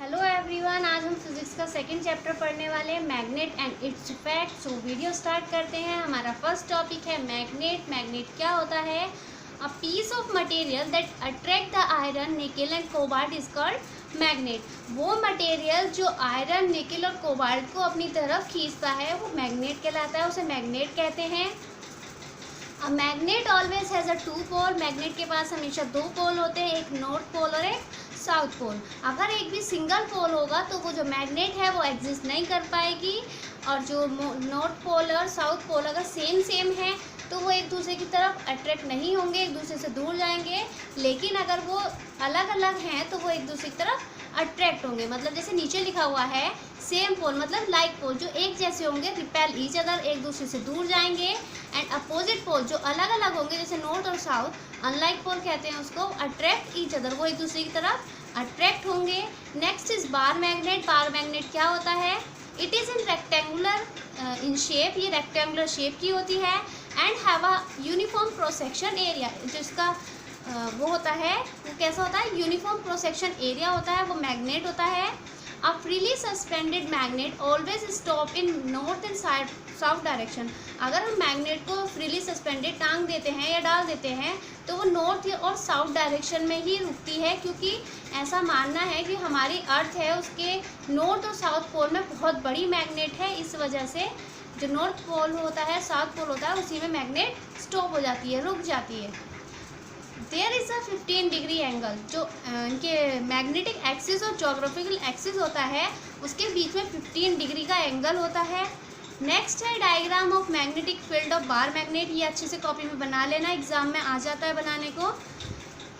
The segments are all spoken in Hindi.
हेलो एवरीवन, आज हम फिजिक्स का सेकंड चैप्टर पढ़ने वाले हैं, magnet and its effect. So video start करते हैं। हमारा फर्स्ट टॉपिक है मैग्नेट। मैग्नेट क्या होता है? A piece of material that attract the iron, nickel and cobalt is called magnet. वो मटेरियल जो आयरन, निकल और कोबाल्ट को अपनी तरफ खींचता है वो मैग्नेट कहलाता है, उसे मैग्नेट कहते हैं। A magnet always has a two pole. Magnet के पास हमेशा दो पोल होते हैं, एक नॉर्थ पोल और एक साउथ पोल। अगर एक भी सिंगल पोल होगा तो वो जो मैग्नेट है वो एग्जिस्ट नहीं कर पाएगी, और जो नॉर्थ पोल और साउथ पोल अगर सेम है तो वो एक दूसरे की तरफ अट्रैक्ट नहीं होंगे, एक दूसरे से दूर जाएंगे। लेकिन अगर वो अलग अलग हैं तो वो एक दूसरे की तरफ अट्रैक्ट होंगे। मतलब जैसे नीचे लिखा हुआ है सेम पोल मतलब लाइक पोल, जो एक जैसे होंगे रिपेल ईच अदर, एक दूसरे से दूर जाएंगे। एंड अपोजिट पोल जो अलग अलग होंगे जैसे नॉर्थ और साउथ, अनलाइक पोल कहते हैं उसको, अट्रैक्ट ईच अदर, वो एक दूसरे की तरफ अट्रैक्ट होंगे। Next is bar magnet. Bar magnet क्या होता है? It is in rectangular in shape, ये रेक्टेंगुलर शेप की होती है। And have a uniform cross section area, जो इसका वो होता है वो कैसा होता है? यूनिफॉर्म क्रॉस सेक्शन एरिया होता है, वो मैग्नेट होता है। A freely suspended magnet always stop in north and south direction. अगर हम मैग्नेट को फ्रीली सस्पेंडेड टांग देते हैं या डाल देते हैं तो वो नॉर्थ और साउथ डायरेक्शन में ही रुकती है, क्योंकि ऐसा मानना है कि हमारी अर्थ है उसके नॉर्थ और साउथ पोल में बहुत बड़ी मैग्नेट है। इस वजह से जो नॉर्थ पोल होता है, साउथ पोल होता है, उसी में मैग्नेट स्टॉप हो जाती है, रुक जाती है। There is a 15 degree angle, जो इनके मैग्नेटिक एक्सिस और जोग्राफिकल एक्सिस होता है उसके बीच में 15 डिग्री का एंगल होता है। नेक्स्ट है diagram of magnetic field of bar magnet. ये अच्छे से कॉपी में बना लेना, एग्जाम में आ जाता है बनाने को।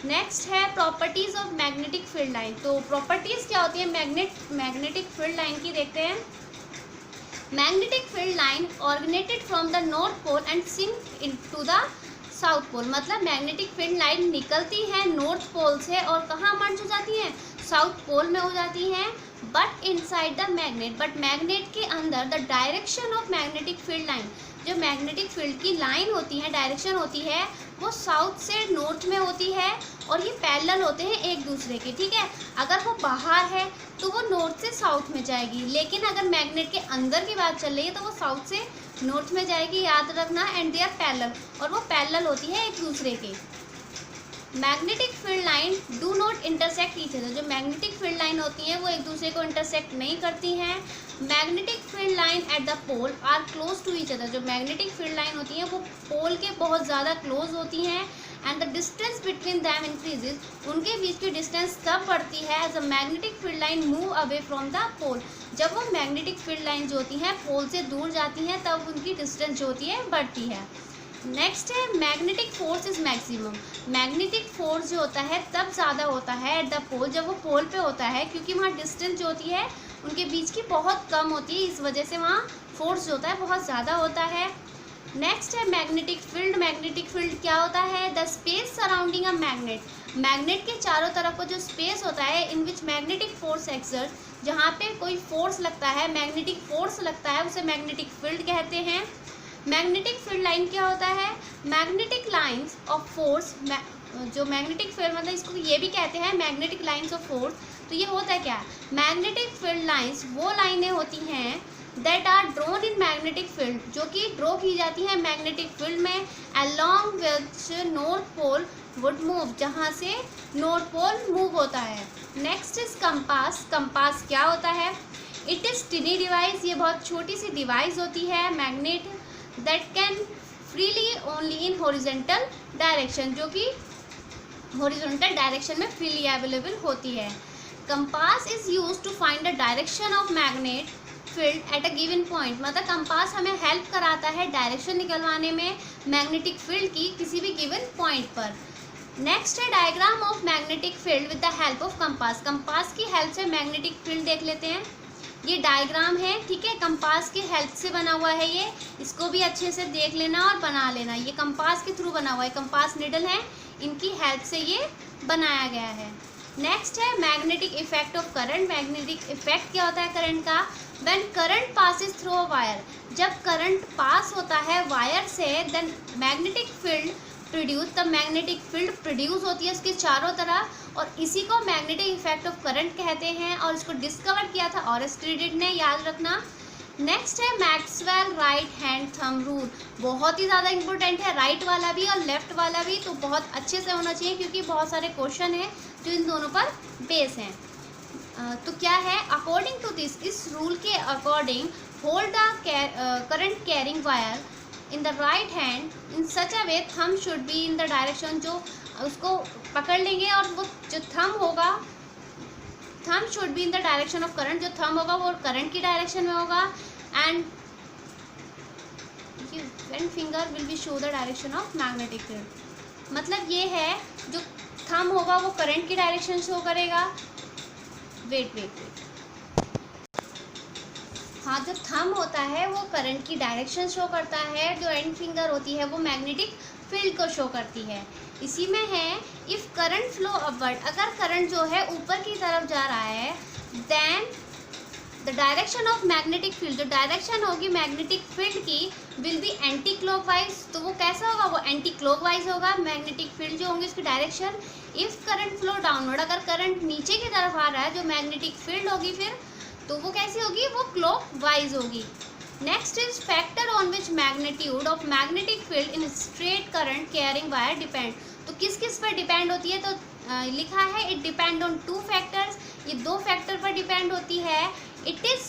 नेक्स्ट है properties of magnetic field line. तो प्रॉपर्टीज़ क्या होती है मैग्नेटिक फील्ड लाइन की, देखते हैं। Magnetic field line originated from the north pole and sink into the south pole. मतलब मैग्नेटिक फील्ड लाइन निकलती है नॉर्थ पोल से और कहाँ मर्ज हो जाती हैं? साउथ पोल में हो जाती हैं। But inside the magnet, but magnet के अंदर the direction of magnetic field line, जो मैग्नेटिक फील्ड की लाइन होती है, डायरेक्शन होती है, वो साउथ से नॉर्थ में होती है और ये पैरेलल होते हैं एक दूसरे के, ठीक है। अगर वो बाहर है तो वो नॉर्थ से साउथ में जाएगी, लेकिन अगर मैग्नेट के अंदर की बात चल रही है तो वो साउथ से नॉर्थ में जाएगी, याद रखना। एंड दे आर पैरेलल, और वो पैरेलल होती है एक दूसरे के। Magnetic field line do not intersect each other, जो मैग्नेटिक फील्ड लाइन होती हैं वो एक दूसरे को इंटरसेक्ट नहीं करती हैं। Magnetic field line at the pole are close to each other, जो मैग्नेटिक फील्ड लाइन होती हैं वो पोल के बहुत ज़्यादा क्लोज होती हैं। And the distance between them increases, उनके बीच की डिस्टेंस तब बढ़ती है as a magnetic field line move away from the pole, जब वो मैग्नेटिक फील्ड लाइन जो होती हैं पोल से दूर जाती हैं तब उनकी डिस्टेंस जो होती है बढ़ती है। नेक्स्ट है magnetic force is maximum. Magnetic force जो होता है तब ज़्यादा होता है एट द पोल, जब वो पोल पे होता है, क्योंकि वहाँ डिस्टेंस जो होती है उनके बीच की बहुत कम होती है, इस वजह से वहाँ फोर्स जो होता है बहुत ज़्यादा होता है। नेक्स्ट है मैग्नेटिक फील्ड। मैग्नेटिक फील्ड क्या होता है? The space surrounding a magnet, magnet के चारों तरफ का जो स्पेस होता है इन विच मैग्नेटिक फोर्स एक्सर्ट, जहाँ पे कोई फोर्स लगता है, मैग्नेटिक फोर्स लगता है, उसे मैग्नेटिक फील्ड कहते हैं। मैग्नेटिक फील्ड लाइन क्या होता है? मैग्नेटिक लाइंस ऑफ फोर्स, जो मैग्नेटिक फील्ड मतलब इसको ये भी कहते हैं मैग्नेटिक लाइंस ऑफ फोर्स। तो ये होता है क्या? मैग्नेटिक फील्ड लाइंस वो लाइनें होती हैं that are drawn in magnetic field, जो कि ड्रॉ की जाती है मैग्नेटिक फील्ड में, along which north pole would move, जहाँ से नॉर्थ पोल मूव होता है। Next is compass. कंपास क्या होता है? इट इज़ टिनी डिवाइस, ये बहुत छोटी सी डिवाइस होती है magnet that can freely only in horizontal direction, जो कि हॉरिजॉन्टल डायरेक्शन में फ्रीली अवेलेबल होती है। Compass is use to find the direction of magnet field at a given point. मतलब कंपास हमें हेल्प कराता है डायरेक्शन निकलवाने में मैग्नेटिक फील्ड की किसी भी गिवन पॉइंट पर। नेक्स्ट है diagram of magnetic field with the help of compass. Compass की हेल्प से मैग्नेटिक फील्ड देख लेते हैं। ये डायग्राम है, ठीक है, कंपास की हेल्प से बना हुआ है ये, इसको भी अच्छे से देख लेना और बना लेना। ये कंपास के थ्रू बना हुआ है, कंपास निडल है, इनकी हेल्प से ये बनाया गया है। नेक्स्ट है magnetic effect of current. Magnetic effect क्या होता है करंट का? When current passes through a wire, जब करंट पास होता है वायर से, देन मैग्नेटिक फील्ड प्रोड्यूस, तब मैग्नेटिक फील्ड प्रोड्यूस होती है उसके चारों तरफ, और इसी को मैग्नेटिक इफेक्ट ऑफ करंट कहते हैं और इसको डिस्कवर किया था ऑरेस्ट्रीडिड ने, याद रखना। नेक्स्ट है Maxwell right hand thumb rule, बहुत ही ज़्यादा इंपॉर्टेंट है, राइट वाला भी और लेफ्ट वाला भी, तो बहुत अच्छे से होना चाहिए क्योंकि बहुत सारे क्वेश्चन हैं जो इन दोनों पर बेस हैं। तो क्या है, अकॉर्डिंग टू दिस, इस रूल के अकॉर्डिंग, hold the current carrying wire in the right hand in such a way thumb should be in the direction, जो उसको पकड़ लेंगे और वो जो थंब होगा, thumb should be in the direction of current, जो थंब होगा वो करंट की डायरेक्शन में होगा, and finger will be show the direction of magnetic field. मतलब ये है जो थंब होगा वो करंट की डायरेक्शन शो करेगा। वेट हाँ, जो थंब होता है वो करंट की डायरेक्शन शो करता है, जो एंड फिंगर होती है वो मैग्नेटिक फील्ड को शो करती है। इसी में है इफ़ करंट फ्लो अपवर्ड, अगर करंट जो है ऊपर की तरफ जा रहा है, then the direction of magnetic field, जो डायरेक्शन होगी मैग्नेटिक फील्ड की, विल बी एंटी क्लॉकवाइज, तो वो कैसा होगा, वो एंटी क्लॉकवाइज होगा मैग्नेटिक फील्ड जो होंगी उसकी direction. If current flow downward, अगर करंट नीचे की तरफ आ रहा है, जो मैग्नेटिक फील्ड होगी फिर तो वो कैसी होगी, वो क्लॉकवाइज होगी। Next is factor on which magnitude of magnetic field in straight current carrying wire depend, तो किस किस पर डिपेंड होती है, तो लिखा है इट डिपेंड ऑन 2 फैक्टर्स, ये 2 फैक्टर पर डिपेंड होती है। It is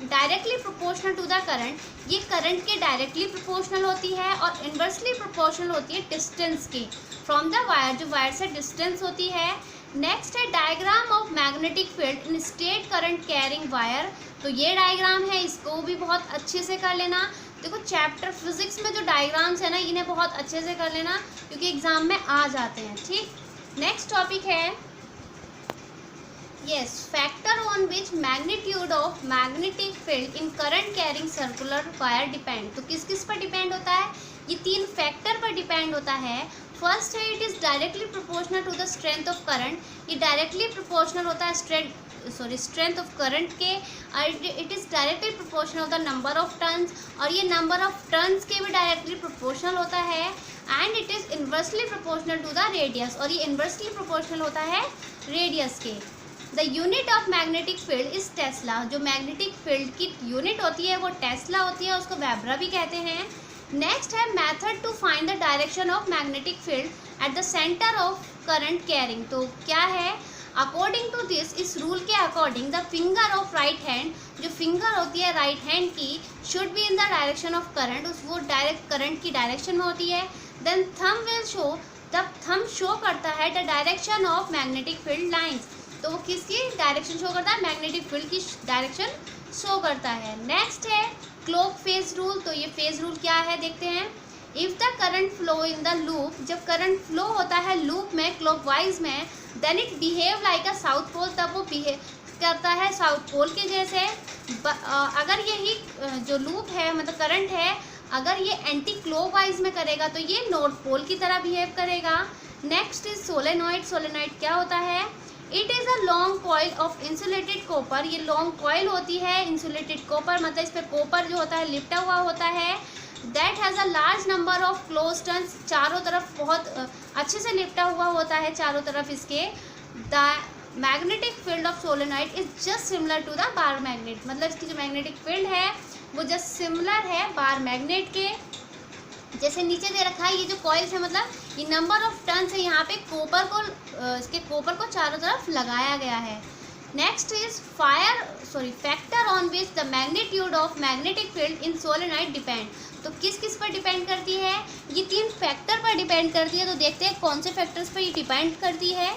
directly proportional to the current, ये करंट के डायरेक्टली प्रोपोर्शनल होती है, और इन्वर्सली प्रोपोर्शनल होती है डिस्टेंस की फ्रॉम द वायर, जो वायर से डिस्टेंस होती है। नेक्स्ट है diagram of magnetic field in straight current carrying wire, तो ये डायग्राम है, इसको भी बहुत अच्छे से कर लेना। देखो चैप्टर फिजिक्स में जो डायग्राम्स है ना, इन्हें बहुत अच्छे से कर लेना क्योंकि एग्जाम में आ जाते हैं, ठीक। नेक्स्ट टॉपिक है yes, factor on which magnitude of magnetic field in current carrying circular wire depend, तो किस किस पर डिपेंड होता है, ये 3 फैक्टर पर डिपेंड होता है। फर्स्ट है it is directly proportional to the strength of current, ये डायरेक्टली प्रोपोर्शनल होता है स्ट्रेंथ ऑफ करंट के, और it is directly proportional of the number of turns, और ये नंबर ऑफ टर्न्स के भी डायरेक्टली प्रोपोर्शनल होता है। And it is inversely proportional to the radius, और ये इन्वर्सली प्रोपोर्शनल होता है रेडियस के। The unit of magnetic field is tesla, जो मैग्नेटिक फील्ड की यूनिट होती है वो टेस्ला होती है, उसको वेबरा भी कहते हैं। नेक्स्ट है method to find the direction of magnetic field at the centre of current carrying, तो क्या है, अकॉर्डिंग टू दिस, इस रूल के according the finger of right hand, जो फिंगर होती है राइट हैंड की, should be in the direction of current, वो डायरेक्ट करंट की डायरेक्शन में होती है। देन थंब विल शो, तब थंब शो करता है the direction of magnetic field lines, तो वो किसकी डायरेक्शन शो करता है, मैग्नेटिक फील्ड की डायरेक्शन शो करता है। नेक्स्ट है क्लॉक फेज रूल, तो ये फेज रूल क्या है देखते हैं। If the current flow in the loop, जब करंट फ्लो होता है लूप में क्लॉकवाइज में, then it behave like a south pole, तब वो बिहेव करता है साउथ पोल के जैसे। अगर यही जो लूप है मतलब करंट है, अगर ये एंटी क्लॉकवाइज में करेगा तो ये नॉर्थ पोल की तरह बिहेव करेगा। नेक्स्ट इज सोलेनॉइड, सोलेनॉइड क्या होता है, it is a long coil of insulated copper, ये लॉन्ग कॉइल होती है इंसुलेटेड कॉपर, मतलब इस पर कॉपर जो होता है लिपटा हुआ होता है। That has a large number of close turns, चारों तरफ बहुत अच्छे से लिपटा हुआ होता है चारों तरफ इसके। The magnetic field of solenoid is just similar to the bar magnet, मतलब इसकी जो मैग्नेटिक फील्ड है वो जस्ट सिमिलर है बार मैग्नेट के। जैसे नीचे दे रखा है ये जो कॉइल्स है, मतलब ये नंबर ऑफ टर्न्स है, यहाँ पे कॉपर को इसके कॉपर को चारों तरफ लगाया गया है। Next is factor on which the magnitude of magnetic field in solenoid depend, तो किस किस पर डिपेंड करती है, ये 3 फैक्टर पर डिपेंड करती है। तो देखते हैं कौन से फैक्टर्स पर ये डिपेंड करती है।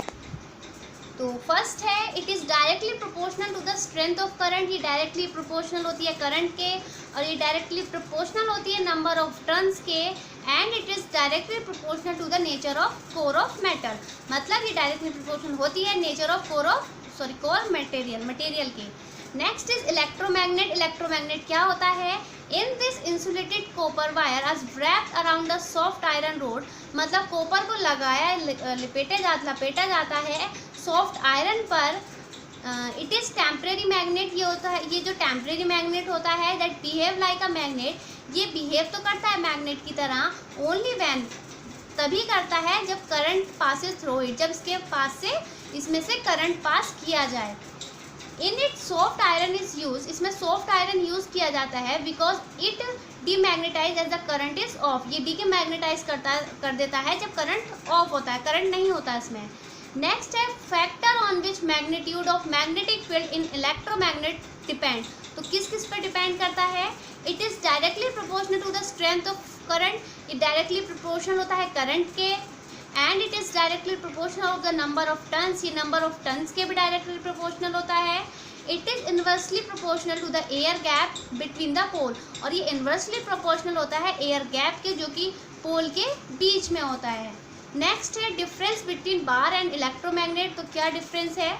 तो फर्स्ट है it is directly proportional to the strength of current, ये डायरेक्टली प्रोपोर्शनल होती है करंट के, और ये डायरेक्टली प्रोपोर्शनल होती है नंबर ऑफ टर्न्स के। And it is directly proportional to the nature of core of metal, मतलब ये डायरेक्टली प्रोपोर्शनल होती है नेचर ऑफ कोर मटेरियल के। नेक्स्ट इज इलेक्ट्रोमैग्नेट, इलेक्ट्रोमैग्नेट क्या होता है, in this insulated copper wire as wrapped around the soft iron rod, मतलब कॉपर को लगाया लपेटा जाता है सॉफ्ट आयरन पर। इट इज़ टेम्परेरी मैग्नेट, ये होता है, ये जो टेम्परेरी मैग्नेट होता है that behave like a magnet, ये बिहेव तो करता है मैग्नेट की तरह, ओनली व्हेन, तभी करता है जब करंट पासेस थ्रू इट, जब इसके पास से इसमें से करंट पास किया जाए। In it soft iron is use, इसमें सॉफ्ट आयरन यूज किया जाता है because it demagnetize as the current is off, ये डीमैग्नेटाइज कर देता है जब करंट ऑफ होता है, करंट नहीं होता इसमें। नेक्स्ट है factor on which magnitude of magnetic field in electromagnet depend, तो किस किस पर डिपेंड करता है। It is directly proportional to the strength of current, ये डायरेक्टली प्रोपोर्शनल होता है करंट के। And it is directly proportional of the number of turns, ये नंबर ऑफ टन्स के भी डायरेक्टली प्रोपोर्शनल होता है। It is inversely proportional to the air gap between the pole, और ये इन्वर्सली प्रोपोर्शनल होता है एयर गैप के, जो कि पोल के बीच में होता है। नेक्स्ट है difference between bar and electromagnet, तो क्या डिफरेंस है।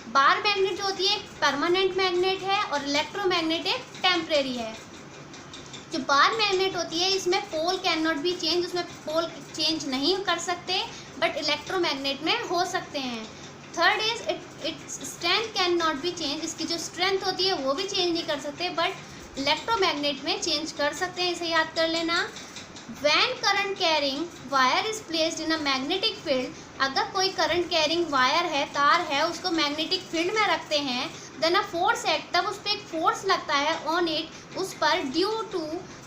बार मैग्नेट जो होती है एक परमानेंट मैग्नेट है और इलेक्ट्रोमैग्नेट एक टेम्परेरी है। जो बार मैग्नेट होती है इसमें पोल कैन नॉट बी चेंज, उसमें पोल चेंज नहीं कर सकते, बट इलेक्ट्रोमैग्नेट में हो सकते हैं। Third is its strength can not be change, इसकी जो स्ट्रेंथ होती है वो भी चेंज नहीं कर सकते, बट इलेक्ट्रोमैग्नेट में चेंज कर सकते हैं, इसे याद कर लेना। When current carrying wire is placed in a magnetic field, अगर कोई करंट कैरिंग वायर है, तार है, उसको मैग्नेटिक फील्ड में रखते हैं, देन अ फोर्स एक्ट, तब उस पर एक फोर्स लगता है ऑन इट, उस पर, due to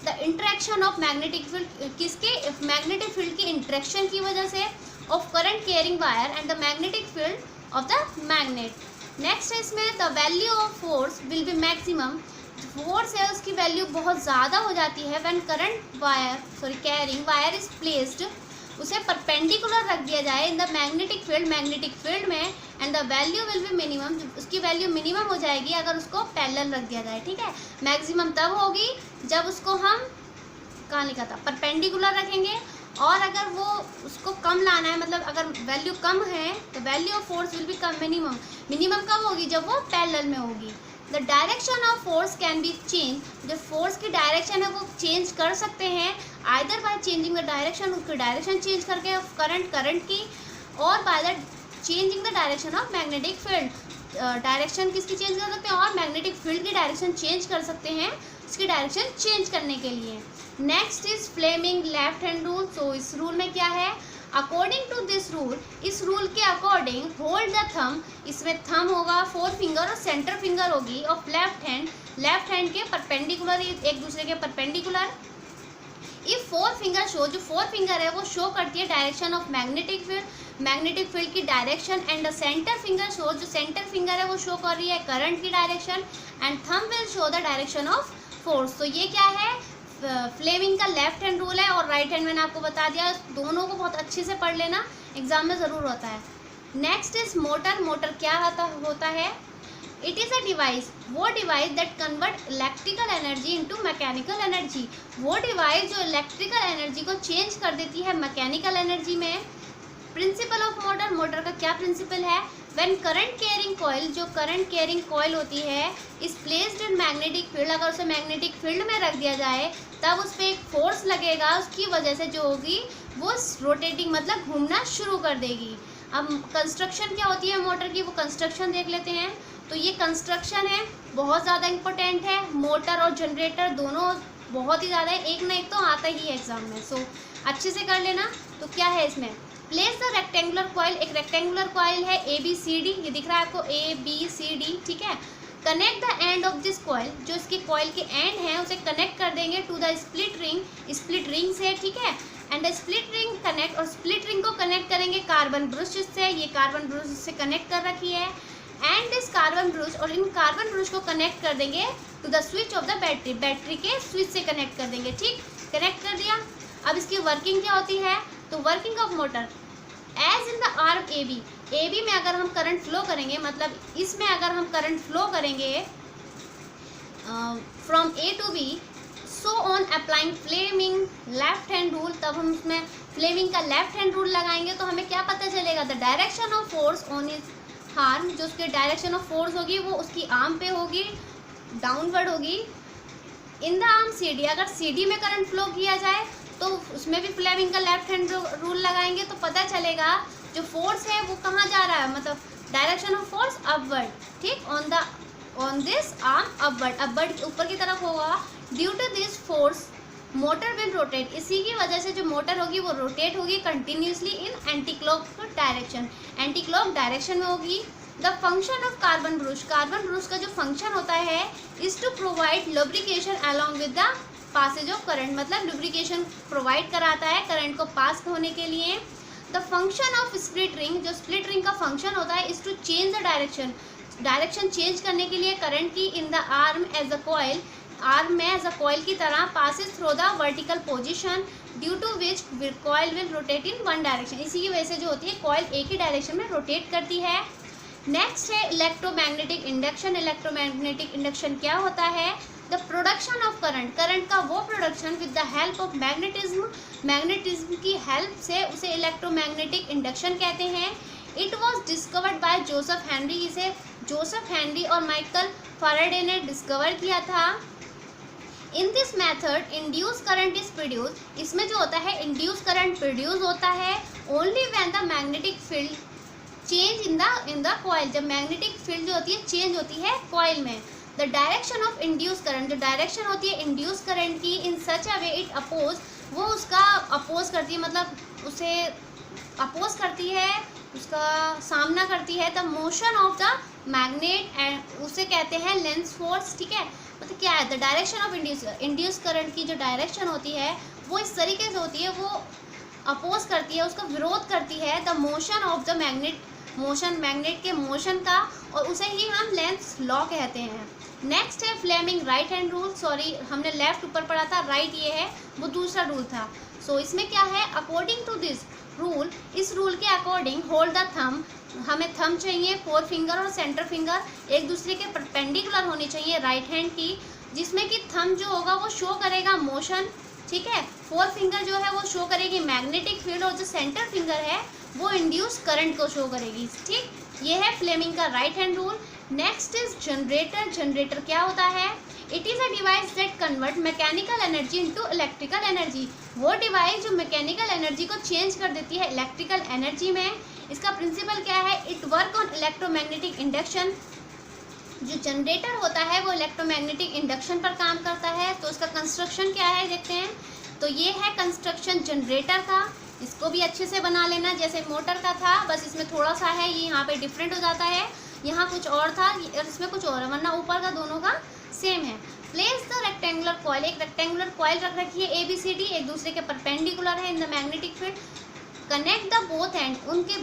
the interaction of magnetic field, किसके, मैग्नेटिक फील्ड की इंट्रैक्शन की वजह से, of current carrying wire and the magnetic field of the magnet. Next है इसमें the value of force will be maximum, force है उसकी वैल्यू बहुत ज़्यादा हो जाती है when current wire carrying wire is placed, उसे परपेंडिकुलर रख दिया जाए इन द मैग्नेटिक फील्ड में, and the value will be minimum, उसकी वैल्यू मिनिमम हो जाएगी अगर उसको पैरेलल रख दिया जाए, ठीक है। मैक्सिमम तब होगी जब उसको हम, कहाँ लिखा था, परपेंडिकुलर रखेंगे, और अगर वो उसको कम लाना है, मतलब अगर वैल्यू कम है तो value of force will B come, minimum कब होगी, जब वो पैरेलल में होगी। The direction of force can be change, जो फोर्स की डायरेक्शन है वो चेंज कर सकते हैं, either by changing the direction, उसकी डायरेक्शन चेंज करके करंट की, और by the changing the direction of magnetic field, direction किसकी चेंज कर सकते हैं, और मैग्नेटिक फील्ड की डायरेक्शन चेंज कर सकते हैं, उसकी डायरेक्शन चेंज करने के लिए। Next is Fleming left hand rule, तो इस रूल में क्या है, अकॉर्डिंग टू दिस रूल, इस रूल के अकॉर्डिंग होल्ड द थंब, इसमें थंब होगा, फोर फिंगर और सेंटर फिंगर होगी ऑफ लेफ्ट हैंड के परपेंडिकुलर, एक दूसरे के perpendicular. If four finger show, जो फोर फिंगर है वो शो करती है डायरेक्शन ऑफ मैग्नेटिक फील्ड की direction, and the centre finger show, जो सेंटर फिंगर है वो शो कर रही है करंट की direction, and thumb will show the direction of force. तो ये क्या है, फ्लेमिंग का लेफ्ट हैंड रूल है, और राइट हैंड मैंने आपको बता दिया, दोनों को बहुत अच्छे से पढ़ लेना, एग्जाम में ज़रूर होता है। नेक्स्ट इज मोटर क्या होता है, इट इज़ अ डिवाइस, वो device that convert electrical energy into mechanical energy, वो डिवाइस जो इलेक्ट्रिकल एनर्जी को चेंज कर देती है मैकेनिकल एनर्जी में। प्रिंसिपल ऑफ मोटर का क्या प्रिंसिपल है, व्हेन करंट कैरिंग कॉइल, जो करंट कैरिंग कॉइल होती है, is placed in magnetic field, अगर उसे मैग्नेटिक फील्ड में रख दिया जाए तब उस पर एक फोर्स लगेगा, उसकी वजह से जो होगी वो रोटेटिंग, मतलब घूमना शुरू कर देगी। अब कंस्ट्रक्शन क्या होती है मोटर की, वो कंस्ट्रक्शन देख लेते हैं। तो ये कंस्ट्रक्शन है, बहुत ज़्यादा इंपॉर्टेंट है, मोटर और जनरेटर दोनों बहुत ही ज़्यादा है, एक ना एक तो आता ही है एग्जाम में, सो अच्छे से कर लेना। तो क्या है इसमें, प्लेस द रेक्टेंगुलर कॉइल, एक रेक्टेंगुलर कॉइल है ABCD, ये दिख रहा है आपको ABCD, ठीक है। Connect the end of this coil, जो इसके कॉइल के एंड हैं उसे कनेक्ट कर देंगे टू द स्प्लिट रिंग से, ठीक है। एंड स्प्लिट रिंग कनेक्ट, और स्प्लिट रिंग को कनेक्ट करेंगे कार्बन ब्रश से, ये कार्बन ब्रश से कनेक्ट कर रखी है। एंड दिस कार्बन ब्रश, और इन कार्बन ब्रश को कनेक्ट कर देंगे to the switch of the battery के स्विच से कनेक्ट कर देंगे, ठीक, कनेक्ट कर दिया। अब इसकी वर्किंग क्या होती है, तो working of motor as in the arm AB में अगर हम करंट फ्लो करेंगे, मतलब इसमें अगर हम करंट फ्लो करेंगे from A to B, so on applying Fleming left hand rule, तब हम इसमें फ्लेमिंग का लेफ्ट हैंड रूल लगाएंगे तो हमें क्या पता चलेगा, the direction of force on is arm, जो उसकी डायरेक्शन ऑफ फोर्स होगी वो उसकी आर्म पे होगी, डाउनवर्ड होगी। इन द आर्म CD, अगर CD में करंट फ्लो किया जाए तो उसमें भी फ्लेमिंग का लेफ्ट हैंड रूल लगाएंगे तो पता चलेगा जो फोर्स है वो कहाँ जा रहा है, मतलब डायरेक्शन ऑफ फोर्स अपवर्ड, ठीक, ऑन दिस आर्म अपवर्ड ऊपर की तरफ होगा। Due to this force motor will rotate, इसी की वजह से जो मोटर होगी वो रोटेट होगी continuously in anti clock direction, anti clock direction में होगी। The function of carbon brush, carbon brush का जो फंक्शन होता है is to provide lubrication along with the passage of current, मतलब लुब्रिकेशन प्रोवाइड कराता है करंट को पास होने के लिए। The function of split ring, जो स्प्लिट रिंग का फंक्शन होता है is to change the direction, direction change करने के लिए करंट की in the arm as a coil, arm में एज अ कॉइल की तरह passes through the vertical position due to which coil will rotate in one direction, इसी की वजह से जो होती है कॉइल एक ही डायरेक्शन में रोटेट करती है। नेक्स्ट है इलेक्ट्रोमैग्नेटिक इंडक्शन। इलेक्ट्रोमैग्नेटिक इंडक्शन क्या होता है? The production of current, current का वो production with the help of magnetism, magnetism की हेल्प से उसे इलेक्ट्रोमैग्नेटिक इंडक्शन कहते हैं। It was discovered by Joseph Henry, इसे जोसेफ हेनरी और माइकल फैराडे ने डिस्कवर किया था। In this method induce current is produce, इसमें जो होता है इंड्यूस करंट प्रोड्यूस होता है only when the magnetic field change in the coil, जब मैग्नेटिक फील्ड जो होती है चेंज होती है कॉइल में। The direction of induce current, जो डायरेक्शन होती है इंड्यूस करंट की इन सच अ वे इट अपोज, वो उसका अपोज करती है, मतलब उसे अपोज करती है, उसका सामना करती है the motion of the magnet, and उसे कहते हैं लेंस फोर्स। ठीक है, मतलब क्या है? The direction of induce current की जो डायरेक्शन होती है वो इस तरीके से होती है, वो अपोज करती है, उसका विरोध करती है the motion of the magnet, motion magnet के मोशन का, और उसे ही हम लेंस लॉ कहते हैं। नेक्स्ट है Fleming right hand rule, sorry हमने लेफ्ट ऊपर पढ़ा था, राइट ये है, वो दूसरा रूल था। सो इसमें क्या है? अकॉर्डिंग टू दिस रूल, इस रूल के अकॉर्डिंग होल्ड द थंब, हमें थंब चाहिए, फोर फिंगर और सेंटर फिंगर एक दूसरे के परपेंडिकुलर होनी चाहिए राइट हैंड की, जिसमें कि थंब जो होगा वो शो करेगा मोशन, ठीक है, फोर फिंगर जो है वो शो करेगी मैग्नेटिक फील्ड, और जो सेंटर फिंगर है वो इंड्यूस करंट को शो करेगी। ठीक, ये है फ्लेमिंग का right hand rule. Next is generator. Generator क्या होता है? It is a device that convert mechanical energy into electrical energy, वो डिवाइस जो मैकेनिकल एनर्जी को चेंज कर देती है इलेक्ट्रिकल एनर्जी में। इसका प्रिंसिपल क्या है? It work on electromagnetic induction. जो जनरेटर होता है वो इलेक्ट्रोमैग्नेटिक इंडक्शन पर काम करता है। तो उसका कंस्ट्रक्शन क्या है देखते हैं। तो ये है कंस्ट्रक्शन जनरेटर का, इसको भी अच्छे से बना लेना, जैसे मोटर का था, बस इसमें थोड़ा सा है, ये यहाँ पे डिफरेंट हो जाता है, यहाँ कुछ और था और इसमें कुछ और है, वरना ऊपर का दोनों का सेम है। प्लेस द रेक्टेंगुलर कॉइल, एक रेक्टेंगुलर कॉइल रख रखी है ABCD, एक दूसरे के परपेंडिकुलर है in the magnetic field. Connect the both and, उनके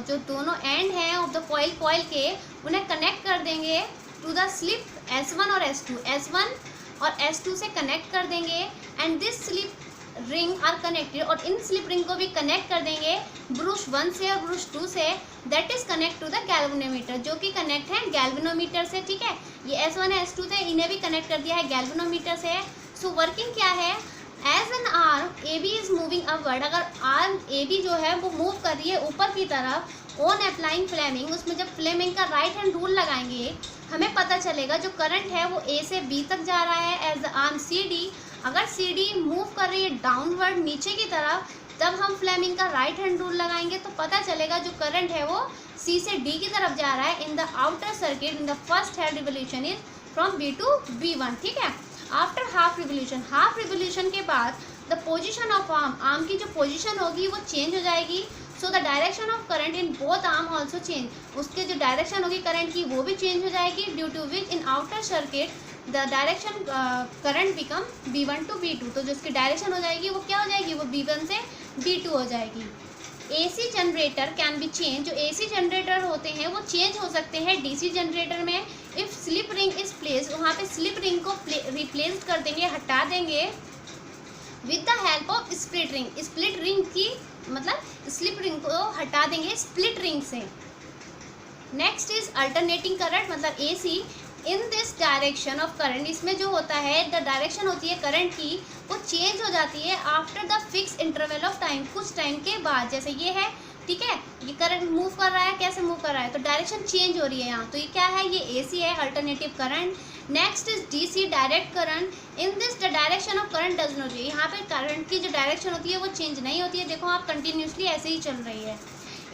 जो दोनों एंड हैं ऑफ द कॉइल, कॉइल के उन्हें कनेक्ट कर देंगे टू द स्लिप S1 और S2, S1 और S2 से कनेक्ट कर देंगे। And this slip ring are connected, और इन स्लिप रिंग को भी कनेक्ट कर देंगे ब्रुश 1 से और ब्रुश 2 से, that is connect to the galvanometer, जो कि कनेक्ट है गैल्वेनोमीटर से। ठीक है, ये S1 है S2 थे, इन्हें भी कनेक्ट कर दिया है गैल्वेनोमीटर से। सो वर्किंग क्या है? As an arm AB is moving upward, अगर आर्म AB जो है वो मूव कर रही है ऊपर की तरफ, ऑन अप्लाइंग फ्लेमिंग, उसमें जब फ्लेमिंग का राइट हैंड रूल लगाएंगे हमें पता चलेगा जो करंट है वो A से B तक जा रहा है एज द आर्म CD। अगर CD मूव कर रही है डाउनवर्ड नीचे की तरफ, तब हम फ्लेमिंग का राइट हैंड रूल लगाएंगे तो पता चलेगा जो करंट है वो C से D की तरफ जा रहा है in the outer circuit in the first head revolution is from B to B1। ठीक है, after half revolution, half revolution के बाद the position of arm, arm की जो पोजिशन होगी वो चेंज हो जाएगी। So the direction of current in both arm also change, उसके जो डायरेक्शन होगी करंट की वो भी चेंज हो जाएगी, due to which in outer circuit the direction current become B1 to B2, तो जो इसकी डायरेक्शन हो जाएगी वो क्या हो जाएगी? वो B1 से B2 हो जाएगी। AC generator can be change, जो AC जनरेटर होते हैं वो चेंज हो सकते हैं DC जनरेटर में। If slip ring is place, वहाँ पे स्लिप रिंग को रिप्लेस कर देंगे, हटा देंगे with the help of split ring, split ring की मतलब स्लिप रिंग को हटा देंगे स्प्लिट रिंग से। नेक्स्ट इज अल्टरनेटिंग करंट, मतलब AC। In this direction of current, इसमें जो होता है द डायरेक्शन होती है करंट की वो चेंज हो जाती है after the fix interval of time, कुछ टाइम के बाद। जैसे ये है, ठीक है, ये करंट मूव कर रहा है, कैसे मूव कर रहा है? तो डायरेक्शन चेंज हो रही है यहाँ, तो ये क्या है? ये AC है, alternative current. Next is DC direct current. In this the direction of current does not change, यहाँ पे करंट की जो डायरेक्शन होती है वो चेंज नहीं होती है, देखो आप कंटिन्यूसली ऐसे ही चल रही है।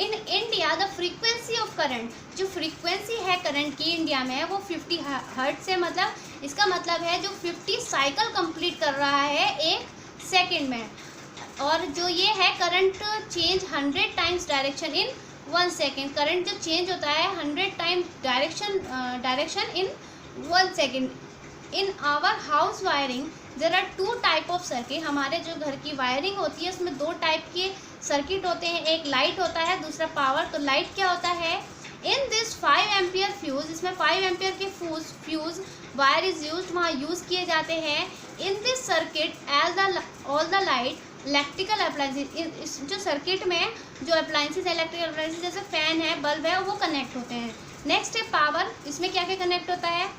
In India the frequency of current, जो फ्रीक्वेंसी है करंट की इंडिया में वो 50 हर्ट्ज से, मतलब इसका मतलब है जो 50 साइकिल कंप्लीट कर रहा है एक सेकेंड में, और जो ये है current change 100 times direction in 1 second. Current जो चेंज होता है 100 time direction in 1 second. In our house wiring there are 2 type of circuit. हमारे जो घर की वायरिंग होती है उसमें 2 टाइप के सर्किट होते हैं, एक लाइट होता है, दूसरा पावर। तो लाइट क्या होता है, इन दिस 5 एम्पियर फ्यूज, इसमें 5 एम्पियर के फ्यूज वायर इज यूज, वहाँ यूज़ किए जाते हैं। In this circuit as all the light electrical appliances, इस जो सर्किट में जो अप्लायंसेज इलेक्ट्रिकल अप्लायंसेज जैसे फैन है, बल्ब है, वो कनेक्ट होते हैं। नेक्स्ट है पावर, इसमें क्या क्या कनेक्ट होता है,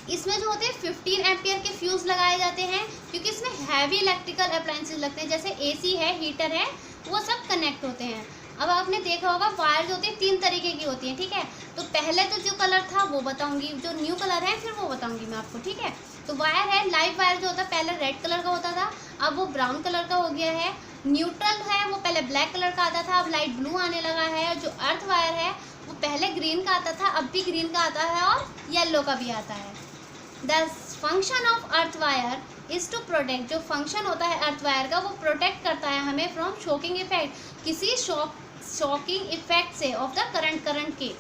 इसमें जो होते हैं 15 एम्पियर के फ्यूज़ लगाए जाते हैं, क्योंकि इसमें हैवी इलेक्ट्रिकल अप्लायंसेज लगते हैं, जैसे एसी है, हीटर है, वो सब कनेक्ट होते हैं। अब आपने देखा होगा वायर जो होती है 3 तरीके की होती हैं, ठीक है। तो पहले तो जो कलर था वो बताऊंगी, जो न्यू कलर है फिर वो बताऊंगी मैं आपको, ठीक है। तो वायर है, लाइव वायर जो होता है पहले रेड कलर का होता था, अब वो ब्राउन कलर का हो गया है। न्यूट्रल है, वो पहले ब्लैक कलर का आता था, अब लाइट ब्लू आने लगा है। जो अर्थ वायर है वो पहले ग्रीन का आता था, अब भी ग्रीन का आता है, और येलो का भी आता है। The function of earth wire is to protect, जो फंक्शन होता है अर्थ वायर का वो प्रोटेक्ट करता है हमें फ्रॉम शॉकिंग इफेक्ट, किसी शॉकिंग इफेक्ट से ऑफ द करंट के।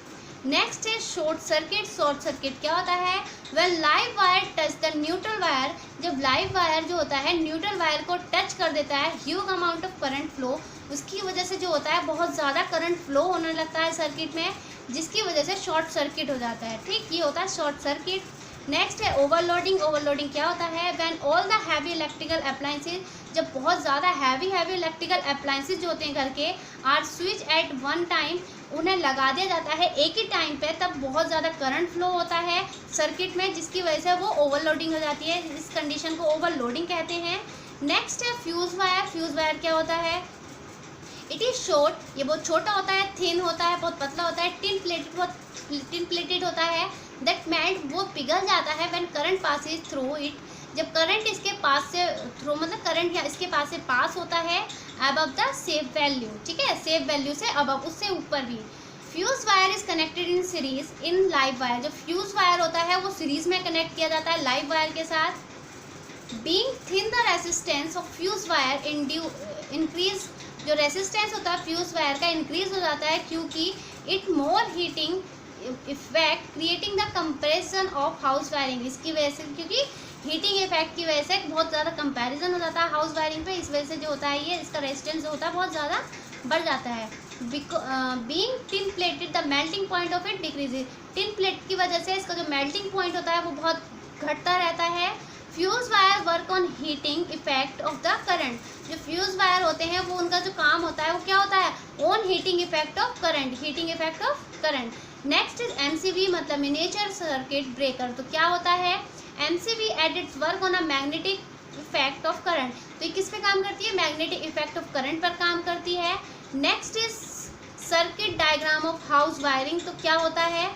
नेक्स्ट है शॉर्ट सर्किट। शॉर्ट सर्किट क्या होता है, when live wire touch the neutral wire, जब लाइव वायर जो होता है न्यूट्रल वायर को टच कर देता है, huge amount of current flow, उसकी वजह से जो होता है बहुत ज़्यादा करंट फ्लो होने लगता है सर्किट में, जिसकी वजह से शॉर्ट सर्किट हो जाता है, ठीक, ये होता है शॉर्ट सर्किट। नेक्स्ट है ओवरलोडिंग। ओवरलोडिंग क्या होता है, when all the heavy electrical appliances, जब बहुत ज़्यादा हैवी इलेक्ट्रिकल अप्लायंसेज जो होते हैं घर के, are switch at one time, उन्हें लगा दिया जाता है एक ही टाइम पे, तब बहुत ज़्यादा करंट फ्लो होता है सर्किट में, जिसकी वजह से वो ओवरलोडिंग हो जाती है। इस कंडीशन को ओवरलोडिंग कहते हैं। नेक्स्ट है फ्यूज़ वायर। फ्यूज़ वायर क्या होता है, इट इज़ शॉर्ट, ये बहुत छोटा होता है, थिन होता है, बहुत पतला होता है, टिन प्लेटेड होता है। दैट मेल्ट, वो पिघल जाता है when current Passage through it, जब करंट इसके पास से थ्रू मतलब करंट या इसके पास से पास होता है अबव द सेफ वैल्यू, ठीक है, सेफ वैल्यू से अबव, उससे ऊपर भी। Fuse wire is connected in series in live wire, जो फ्यूज वायर होता है वो सीरीज में कनेक्ट किया जाता है लाइव वायर के साथ। Being thin the resistance of fuse wire increase, जो रेसिस्टेंस होता है फ्यूज वायर का इंक्रीज हो जाता है, क्योंकि it more heating effect creating the comparison of house wiring, इसकी वजह से, क्योंकि हीटिंग इफेक्ट की वजह से बहुत ज़्यादा कंपैरिजन हो जाता है हाउस वायरिंग पे, इस वजह से जो होता है ये इसका रेजिस्टेंस जो होता है बहुत ज़्यादा बढ़ जाता है। Being tin plated the melting point of it decreases, tin plate की वजह से इसका जो मेल्टिंग पॉइंट होता है वो बहुत घटता रहता है। Fuse wire work on heating effect of the current, जो फ्यूज वायर होते हैं वो उनका जो काम होता है वो क्या होता है, on heating effect of current, heating effect of current. Next is MCB मतलब मिनिएचर सर्किट ब्रेकर। तो क्या होता है, MCB at its work on a magnetic effect of current, तो ये किस पे काम करती है, मैग्नेटिक इफेक्ट ऑफ करंट पर काम करती है। Next is circuit diagram of house wiring. तो क्या होता है,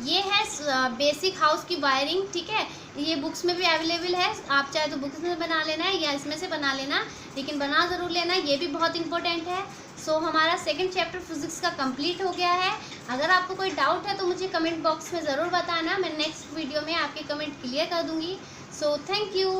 ये है बेसिक हाउस की वायरिंग, ठीक है, ये बुक्स में भी अवेलेबल है, आप चाहे तो बुक्स में बना लेना है या इसमें से बना लेना, लेकिन बना ज़रूर लेना, ये भी बहुत इंपॉर्टेंट है। सो हमारा सेकंड चैप्टर फिजिक्स का कंप्लीट हो गया है। अगर आपको कोई डाउट है तो मुझे कमेंट बॉक्स में ज़रूर बताना, मैं नेक्स्ट वीडियो में आपके कमेंट क्लियर कर दूँगी। So thank you.